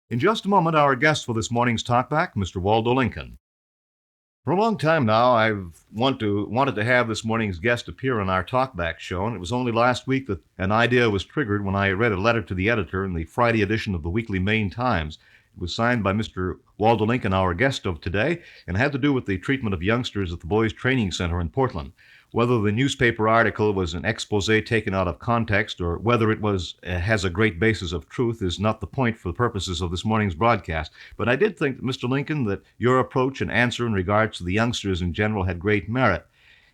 In just a moment, our guest for this morning's Talkback, Mr. Waldo Lincoln. For a long time now, I've wanted to have this morning's guest appear on our Talkback show, and it was only last week that an idea was triggered when I read a letter to the editor in the Friday edition of the weekly Maine Times. It was signed by Mr. Waldo Lincoln, our guest of today, and had to do with the treatment of youngsters at the Boys Training Center in Portland. Whether the newspaper article was an expose taken out of context or whether it has a great basis of truth is not the point for the purposes of this morning's broadcast. But I did think, Mr. Lincoln, that your approach and answer in regards to the youngsters in general had great merit.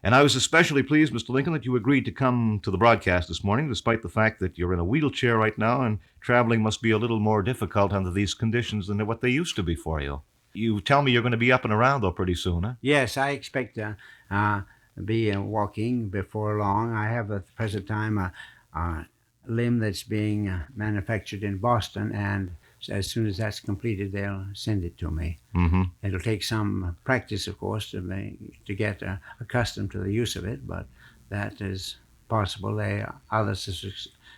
And I was especially pleased, Mr. Lincoln, that you agreed to come to the broadcast this morning, despite the fact that you're in a wheelchair right now and traveling must be a little more difficult under these conditions than what they used to be for you. You tell me you're going to be up and around, though, pretty soon, huh? Yes, I expect to be walking before long. I have at the present time a limb that's being manufactured in Boston, and as soon as that's completed, they'll send it to me. Mm-hmm. It'll take some practice, of course, to get accustomed to the use of it, but that is possible. Others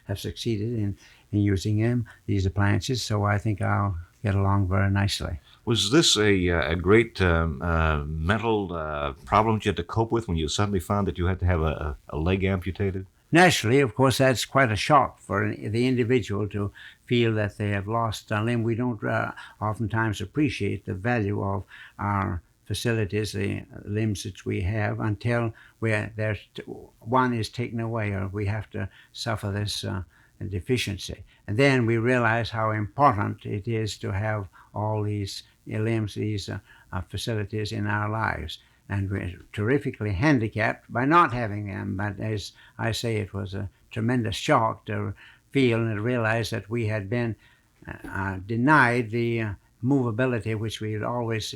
have succeeded in using these appliances, so I think I'll get along very nicely. Was this a great mental problem that you had to cope with when you suddenly found that you had to have a leg amputated? Naturally, of course, that's quite a shock for the individual to feel that they have lost a limb. We don't oftentimes appreciate the value of our facilities, the limbs that we have, until one is taken away or we have to suffer this deficiency. And then we realize how important it is to have all these limbs, these facilities in our lives. And we're terrifically handicapped by not having them. But as I say, it was a tremendous shock to feel and realize that we had been denied the movability which we had always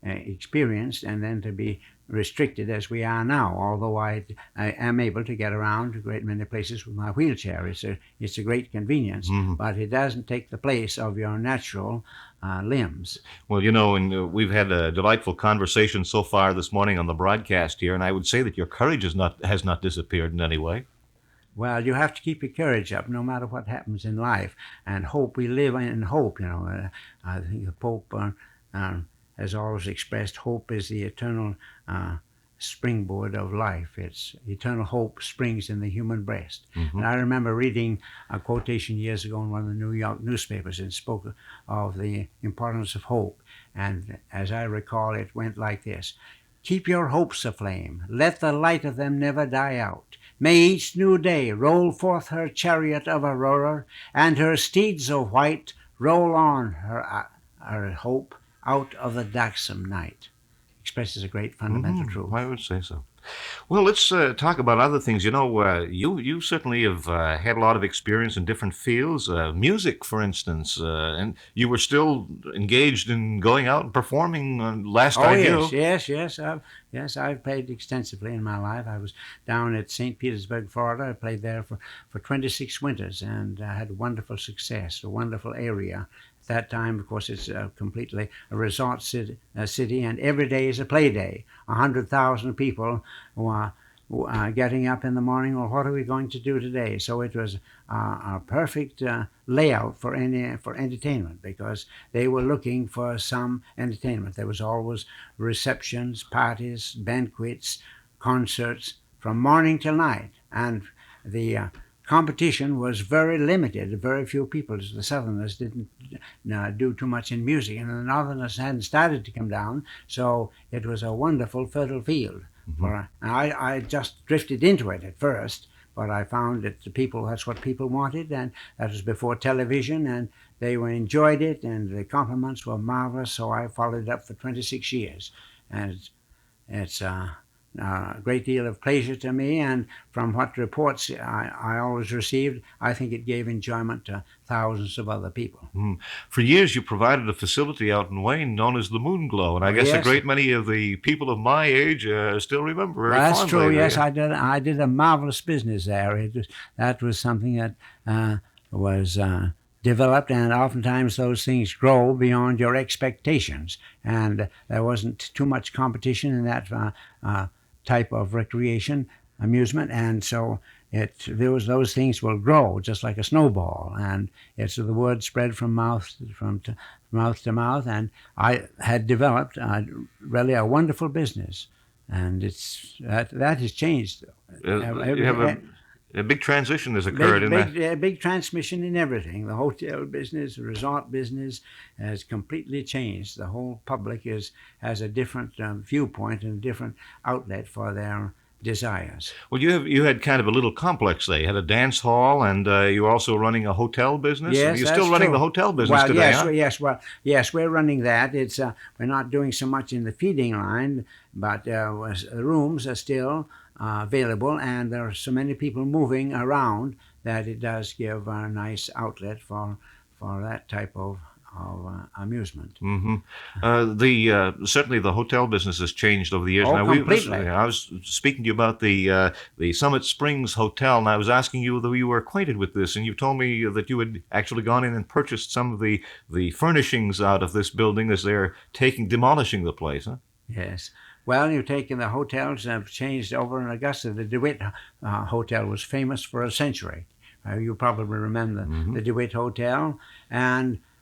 experienced, and then to be restricted as we are now. Although I am able to get around a great many places with my wheelchair. It's a great convenience, Mm-hmm. but it doesn't take the place of your natural limbs. Well, and we've had a delightful conversation so far this morning on the broadcast here, and I would say that your courage has not disappeared in any way. Well, you have to keep your courage up no matter what happens in life, and hope. We live in hope. I think the Pope has always expressed hope is the eternal springboard of life. It's eternal hope springs in the human breast. Mm-hmm. And I remember reading a quotation years ago in one of the New York newspapers, and spoke of the importance of hope. And as I recall, it went like this: keep your hopes aflame, let the light of them never die out. May each new day roll forth her chariot of aurora, and her steeds of white roll on her hope out of the darksome night. Expresses a great fundamental truth. I would say so. Well, let's talk about other things. You certainly have had a lot of experience in different fields. Music, for instance, and you were still engaged in going out and performing last I knew. Yes. I've played extensively in my life. I was down at St. Petersburg, Florida. I played there for 26 winters, and I had wonderful success, a wonderful area. At that time, of course, it's completely a resort city, and every day is a play day. 100,000 people who are getting up in the morning. Well, what are we going to do today? So it was a perfect layout for entertainment, because they were looking for some entertainment. There was always receptions, parties, banquets, concerts from morning till night, and the competition was very limited. Very few people. The Southerners didn't do too much in music, and the Northerners hadn't started to come down, so it was a wonderful, fertile field. Mm-hmm. I just drifted into it at first, but I found that that's what people wanted, and that was before television, and they enjoyed it, and the compliments were marvelous, so I followed it up for 26 years. And it's a great deal of pleasure to me, and from what reports I always received, I think it gave enjoyment to thousands of other people. For years, you provided a facility out in Wayne known as the Moon Glo, and I guess a great many of the people of my age still remember very That's fondly. true. Yes, I did a marvelous business there. That was something that was developed, and oftentimes those things grow beyond your expectations, and there wasn't too much competition in that type of recreation, amusement, and so those things will grow just like a snowball, and it's the word spread from mouth to mouth, and I had developed really a wonderful business, and that has changed. You have a big transition has occurred in that. Big transmission in everything. The hotel business, the resort business has completely changed. The whole public has a different viewpoint and a different outlet for their desires. Well, you had kind of a little complex there. You had a dance hall, and you're also running a hotel business. Yes, and you're that's still running true. the hotel business today, yes, huh? yes, we're running that. It's we're not doing so much in the feeding line, but rooms are still available, and there are so many people moving around that it does give a nice outlet for that type of amusement. Mm-hmm. Certainly the hotel business has changed over the years. Oh, Now, completely. I was speaking to you about the Summit Springs Hotel, and I was asking you whether you were acquainted with this, and you told me that you had actually gone in and purchased some of the furnishings out of this building as they're demolishing the place, huh? Yes. Well, you've taken the hotels have changed over in Augusta. The Dewitt Hotel was famous for a century. You probably remember the Dewitt Hotel,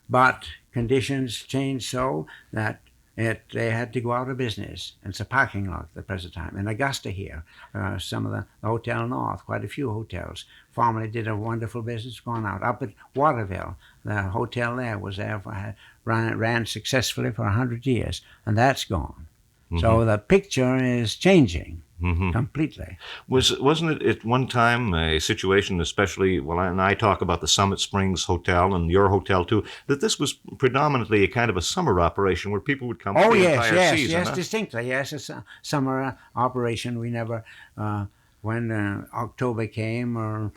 but conditions changed so that they had to go out of business. It's a parking lot at the present time. In Augusta here, some of the Hotel North, quite a few hotels, formerly did a wonderful business, gone out. Up at Waterville, the hotel there was there ran successfully for 100 years, and that's gone. So the picture is changing completely. Wasn't it at one time a situation, especially, and I talk about the Summit Springs Hotel and your hotel too, that this was predominantly a kind of a summer operation where people would come for the entire season? Yes, huh? distinctly. Yes, it's a summer operation. We never, when October came, or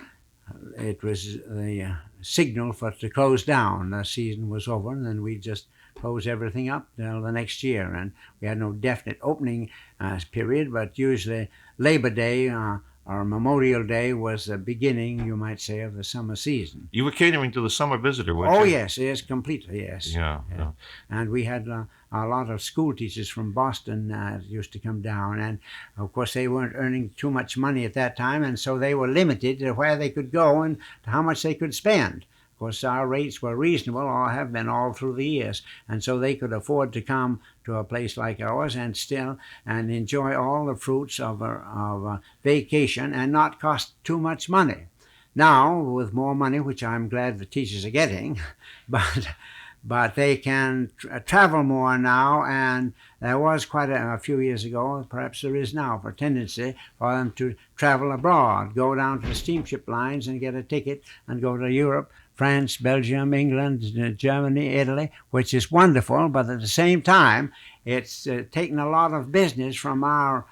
it was the signal for it to close down. The season was over, and then we just close everything up till the next year. And we had no definite opening period, but usually Labor Day or Memorial Day was the beginning, you might say, of the summer season. You were catering to the summer visitor, weren't you? Oh, yes, completely, yes. Yeah. And we had a lot of school teachers from Boston used to come down, and of course they weren't earning too much money at that time, and so they were limited to where they could go and to how much they could spend. Of course, our rates were reasonable, or have been all through the years, and so they could afford to come to a place like ours and enjoy all the fruits of a vacation and not cost too much money. Now, with more money, which I'm glad the teachers are getting, but they can travel more now, and there was quite a few years ago, perhaps there is now, a tendency for them to travel abroad, go down to the steamship lines and get a ticket and go to Europe, France, Belgium, England, Germany, Italy, which is wonderful, but at the same time, it's taken a lot of business from our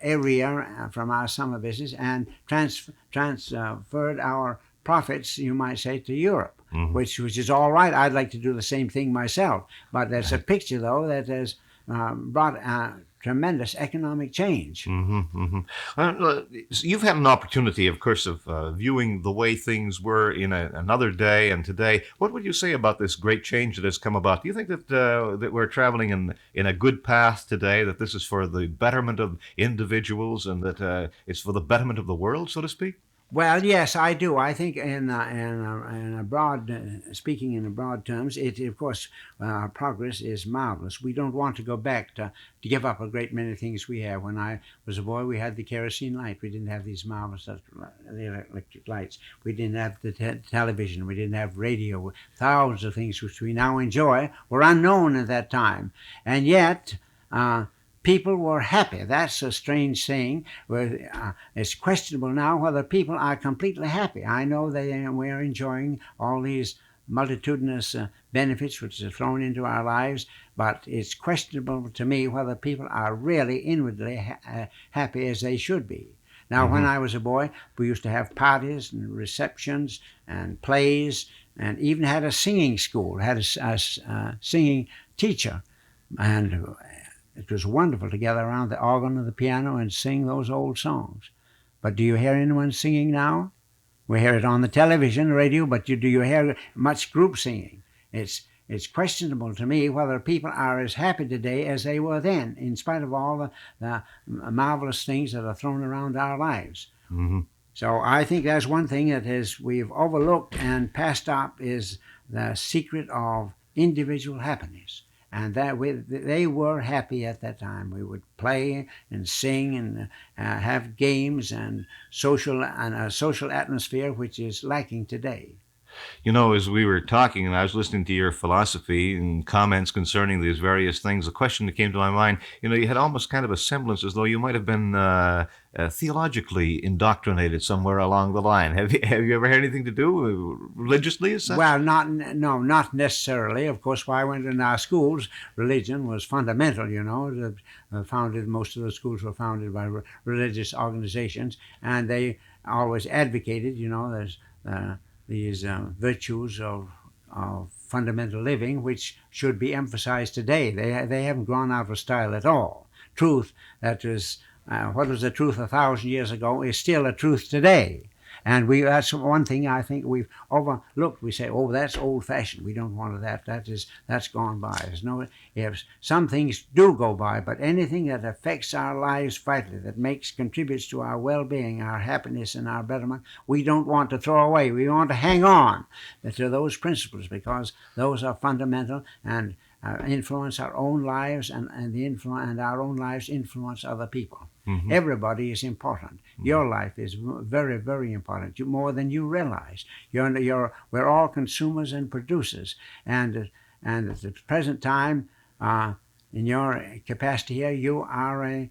area, from our summer business, and transferred our profits, you might say, to Europe, which is all right. I'd like to do the same thing myself, but there's a picture, though, that has brought tremendous economic change. You've had an opportunity, of course, of viewing the way things were in another day and today. What would you say about this great change that has come about? Do you think that we're traveling in a good path today, that this is for the betterment of individuals and that it's for the betterment of the world, so to speak? Well, yes, I do. I think speaking in broad terms, of course, progress is marvelous. We don't want to go back to give up a great many things we have. When I was a boy, we had the kerosene light. We didn't have these marvelous electric lights. We didn't have the television. We didn't have radio. Thousands of things which we now enjoy were unknown at that time. And yet, people were happy. That's a strange thing. It's questionable now whether people are completely happy. I know we're enjoying all these multitudinous benefits which are thrown into our lives, but it's questionable to me whether people are really inwardly happy as they should be. Now, when I was a boy, we used to have parties and receptions and plays, and even had a singing school, had a singing teacher, and it was wonderful to gather around the organ or the piano and sing those old songs. But do you hear anyone singing now? We hear it on the television, radio, but do you hear much group singing? It's questionable to me whether people are as happy today as they were then, in spite of all the marvelous things that are thrown around our lives. So I think that's one thing that we've overlooked and passed up is the secret of individual happiness. And they were happy at that time. We would play and sing and have games and a social atmosphere which is lacking today. You know, as we were talking and I was listening to your philosophy and comments concerning these various things, a question that came to my mind, you know, you had almost kind of a semblance as though you might have been theologically indoctrinated somewhere along the line. Have you ever had anything to do religiously as such? Well, not necessarily. Of course, when I went in our schools, religion was fundamental. You know, most of the schools were founded by religious organizations, and they always advocated, you know, there's these virtues of fundamental living, which should be emphasized today. They haven't gone out of style at all. Truth that was what was the truth 1,000 years ago is still a truth today. And that's one thing I think we've overlooked. We say, "Oh, that's old-fashioned. We don't want that. That's gone by." There's no. If some things do go by, but anything that affects our lives vitally, that contributes to our well-being, our happiness, and our betterment, we don't want to throw away. We want to hang on to those principles because those are fundamental and influence our own lives, and our own lives influence other people. Mm-hmm. Everybody is important. Mm-hmm. Your life is very, very important, more than you realize. We're all consumers and producers, and at the present time, in your capacity here, you are a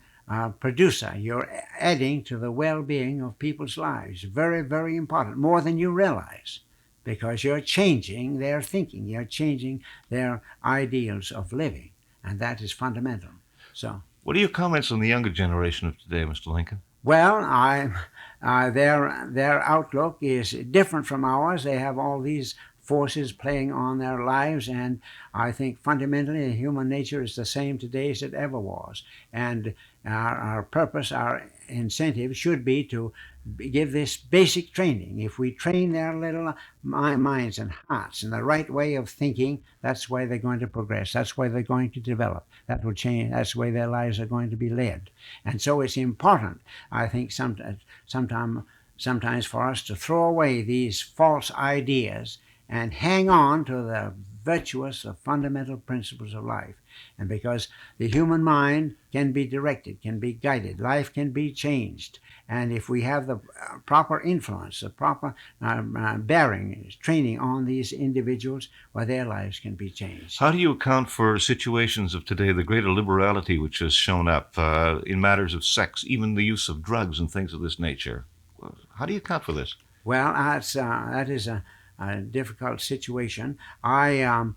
producer. You're adding to the well-being of people's lives. Very, very important, more than you realize. Because you're changing their thinking, you're changing their ideals of living, and that is fundamental. So, what are your comments on the younger generation of today, Mr. Lincoln? Well, their outlook is different from ours. They have all these forces playing on their lives, and I think fundamentally human nature is the same today as it ever was. And our purpose, our incentive should be to give this basic training. If we train their little minds and hearts in the right way of thinking, that's why they're going to progress. That's why they're going to develop. That will change. That's the way their lives are going to be led. And so it's important, I think, sometimes for us to throw away these false ideas and hang on to the virtuous, the fundamental principles of life. And because the human mind can be directed, can be guided, life can be changed. And if we have the proper influence, the proper bearing, training on these individuals, well, their lives can be changed. How do you account for situations of today, the greater liberality which has shown up in matters of sex, even the use of drugs and things of this nature? How do you account for this? Well, that is a difficult situation. I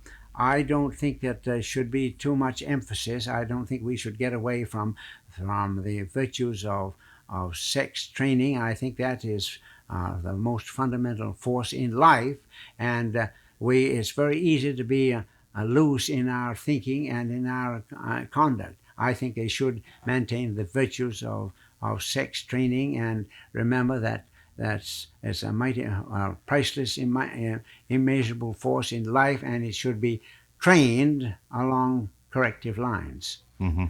don't think that there should be too much emphasis. I don't think we should get away from the virtues of sex training. I think that is the most fundamental force in life, and it's very easy to be loose in our thinking and in our conduct. I think they should maintain the virtues of sex training and remember that it's a mighty, priceless, immeasurable force in life, and it should be trained along corrective lines. Mm-hmm.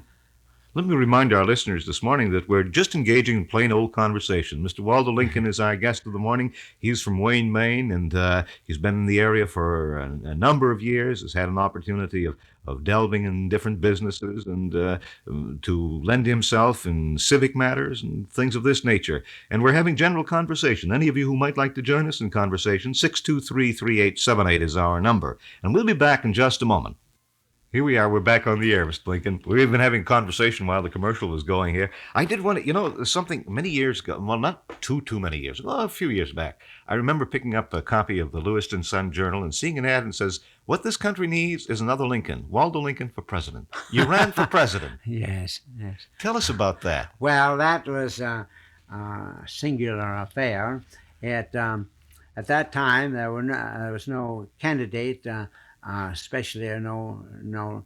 Let me remind our listeners this morning that we're just engaging in plain old conversation. Mr. Waldo Lincoln is our guest of the morning. He's from Wayne, Maine, and he's been in the area for a number of years, has had an opportunity of delving in different businesses and to lend himself in civic matters and things of this nature. And we're having general conversation. Any of you who might like to join us in conversation, 623-3878 is our number. And we'll be back in just a moment. Here we are. We're back on the air, Mr. Lincoln. We've been having a conversation while the commercial was going here. I did want to, something many years ago, well, not too many years ago, a few years back, I remember picking up a copy of the Lewiston Sun Journal and seeing an ad that says, "What this country needs is another Lincoln, Waldo Lincoln for president." You ran for president. Yes. Tell us about that. Well, that was a singular affair. At that time, there was no candidate, especially no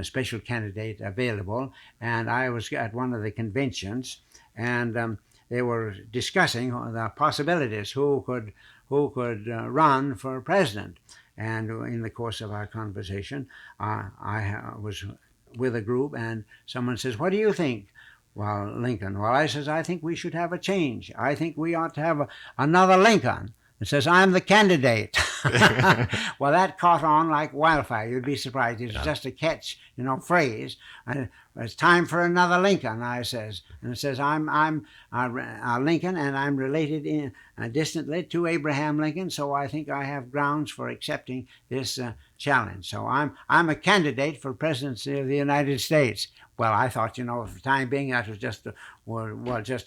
special candidate available, and I was at one of the conventions, and they were discussing the possibilities, who could run for president. And in the course of our conversation, I was with a group, and someone says, "What do you think? Well, Lincoln. Well, I says, I think we should have a change. I think we ought to have another Lincoln. It says, I'm the candidate. Well, that caught on like wildfire. You'd be surprised. It's just a catch, phrase. And it's time for another Lincoln, I says. And it says, I'm Lincoln, and I'm related distantly to Abraham Lincoln, so I think I have grounds for accepting this challenge. So I'm a candidate for presidency of the United States. Well, I thought, for the time being, that was just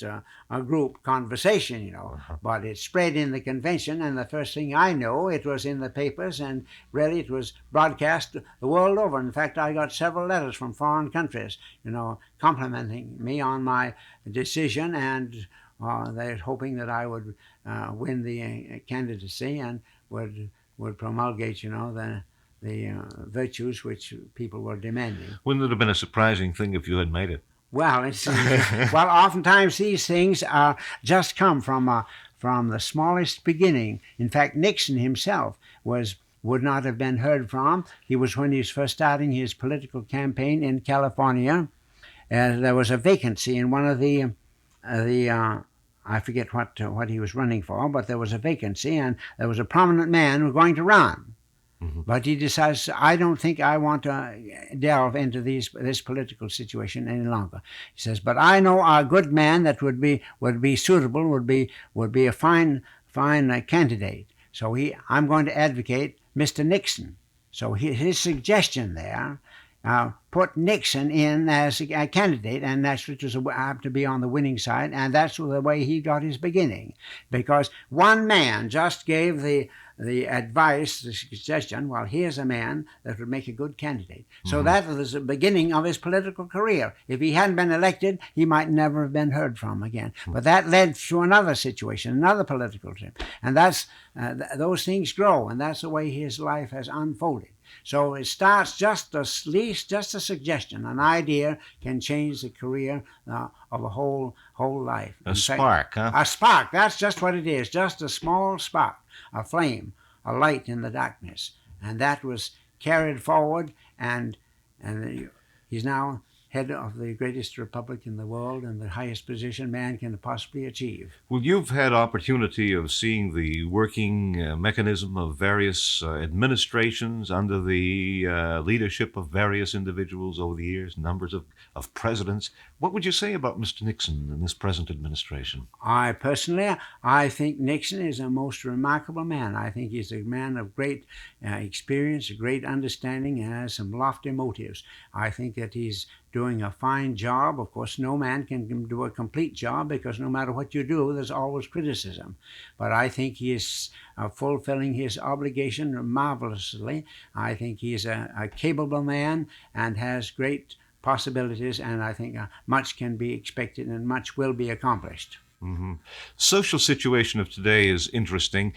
a group conversation, But it spread in the convention, and the first thing I know, it was in the papers, and really it was broadcast the world over. In fact, I got several letters from foreign countries, complimenting me on my decision, and they're hoping that I would win the candidacy and would promulgate, the virtues which people were demanding. Wouldn't it have been a surprising thing if you had made it? Well, oftentimes these things just come from the smallest beginning. In fact, Nixon himself would not have been heard from. When he was first starting his political campaign in California, there was a vacancy in one of the I forget what he was running for, but there was a vacancy, and there was a prominent man who was going to run. Mm-hmm. But he decides, I don't think I want to delve into this political situation any longer. He says, but I know a good man that would be suitable, would be a fine candidate. So I'm going to advocate Mr. Nixon. So his suggestion there put Nixon in as a candidate, and that's which was happened to be on the winning side, and that's the way he got his beginning, because one man just gave the advice, the suggestion, well, here's a man that would make a good candidate. Mm-hmm. So that was the beginning of his political career. If he hadn't been elected, he might never have been heard from again. Mm-hmm. But that led to another situation, another political trip. And that's those things grow, and that's the way his life has unfolded. So it starts just a suggestion. An idea can change the career of a whole life. A spark, huh? A spark. That's just what it is. Just a small spark, a flame, a light in the darkness. And that was carried forward, and he's now head of the greatest republic in the world and the highest position man can possibly achieve. Well, you've had opportunity of seeing the working mechanism of various administrations under the leadership of various individuals over the years, numbers of presidents. What would you say about Mr. Nixon and this present administration? I think Nixon is a most remarkable man. I think he's a man of great experience, great understanding, and has some lofty motives. I think that he's doing a fine job. Of course, no man can do a complete job, because no matter what you do, there's always criticism. But I think he is fulfilling his obligation marvelously. I think he's a capable man and has great possibilities, and I think much can be expected and much will be accomplished. Mm-hmm. Social situation of today is interesting.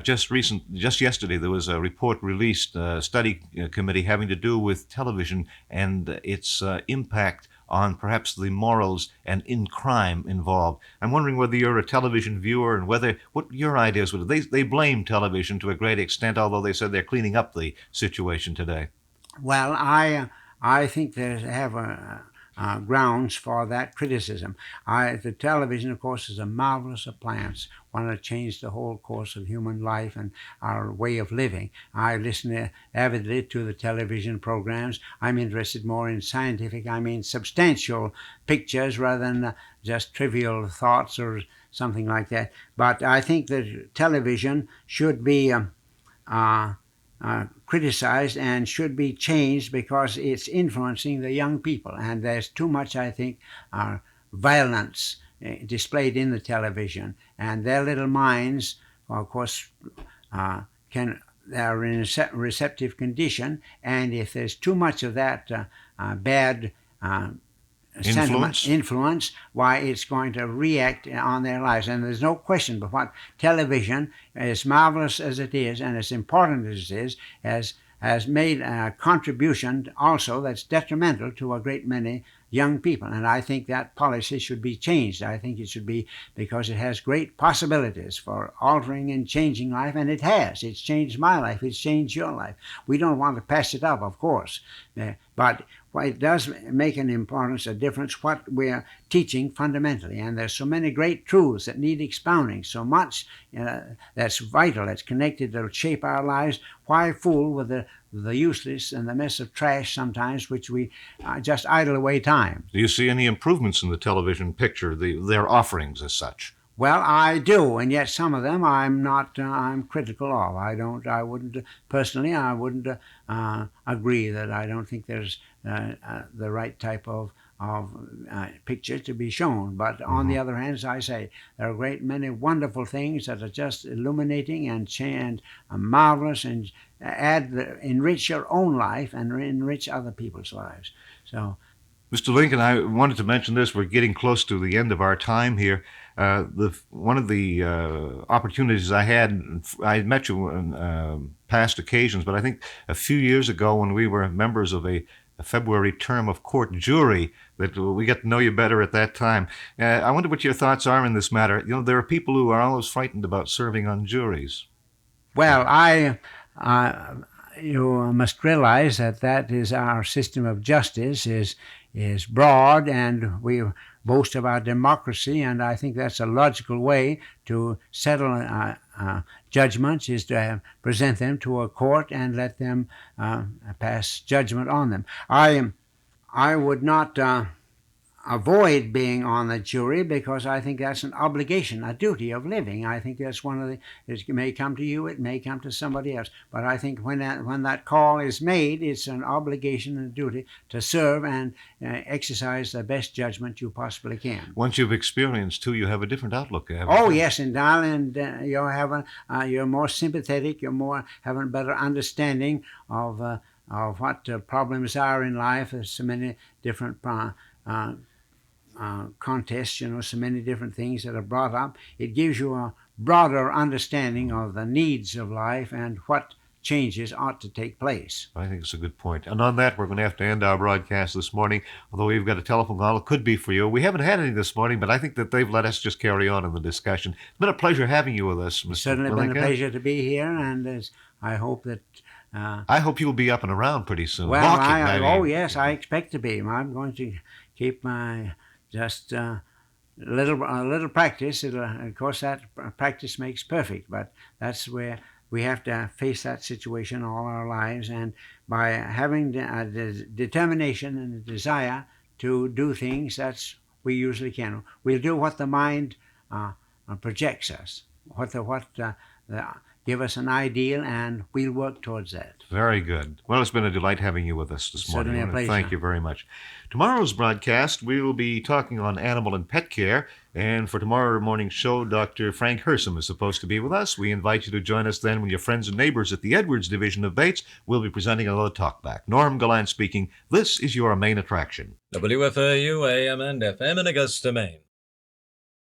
Just yesterday, there was a report released, a study committee having to do with television and its impact on perhaps the morals and in crime involved. I'm wondering whether you're a television viewer and what your ideas would. They blame television to a great extent, although they said they're cleaning up the situation today. Well, I think they have grounds for that criticism. The television, of course, is a marvelous appliance, one that changed the whole course of human life and our way of living. I listen avidly to the television programs. I'm interested more in substantial pictures rather than just trivial thoughts or something like that. But I think that television should be criticized and should be changed, because it's influencing the young people, and there's too much, I think, violence displayed in the television, and their little minds, of course, they're in a receptive condition, and if there's too much of that bad influence, why it's going to react on their lives. And there's no question but what television, as marvelous as it is and as important as it is, has made a contribution also that's detrimental to a great many young people. And I think that policy should be changed. I think it should be, because it has great possibilities for altering and changing life, and it has. It's changed my life. It's changed your life. We don't want to pass it up, of course. But it does make an importance, a difference, what we're teaching fundamentally. And there's so many great truths that need expounding, so much that's vital, that's connected, that'll shape our lives. Why fool with the useless and the mess of trash sometimes, which we just idle away time? Do you see any improvements in the television picture, their offerings as such? Well, I do, and yet some of them I'm critical of. I wouldn't agree that I don't think there's the right type of picture to be shown. But on the other hand, as I say, there are a great many wonderful things that are just illuminating and marvelous, and enrich your own life and enrich other people's lives. So, Mr. Lincoln, I wanted to mention this. We're getting close to the end of our time here. One of the opportunities I had met you on past occasions, but I think a few years ago when we were members of a February term of court jury, that we got to know you better at that time. I wonder what your thoughts are in this matter. You know, there are people who are always frightened about serving on juries. Well, you must realize that is our system of justice is broad, and we boast of our democracy, and I think that's a logical way to settle judgments, is to present them to a court and let them pass judgment on them. I would not avoid being on the jury, because I think that's an obligation, a duty of living. I think that's one of it may come to you, it may come to somebody else, but I think when that call is made, it's an obligation and a duty to serve and exercise the best judgment you possibly can. Once you've experienced too, you have a different outlook. Oh yes, and darling, you're more sympathetic, having a better understanding of what problems are in life. There's so many different contests, so many different things that are brought up. It gives you a broader understanding of the needs of life and what changes ought to take place. I think it's a good point. And on that, we're going to have to end our broadcast this morning, although we've got a telephone call. It could be for you. We haven't had any this morning, but I think that they've let us just carry on in the discussion. It's been a pleasure having you with us, Mr. It's certainly Lincoln. been a pleasure to be here, and I hope that... I hope you'll be up and around pretty soon. Well, Walking, yes, I expect to be. I'm going to keep my a little practice. Of course, that practice makes perfect, but that's where we have to face that situation all our lives, and by having the determination and the desire to do things, we usually can. We'll do what the mind projects us, give us an ideal, and we'll work towards that. Very good. Well, it's been a delight having you with us this morning. Certainly a pleasure. Thank you very much. Tomorrow's broadcast, we will be talking on animal and pet care. And for tomorrow morning's show, Dr. Frank Hersom is supposed to be with us. We invite you to join us then when your friends and neighbors at the Edwards Division of Bates will be presenting another Talkback. Norm Gallant speaking. This is your main attraction. WFAU AM and FM in Augusta, Maine.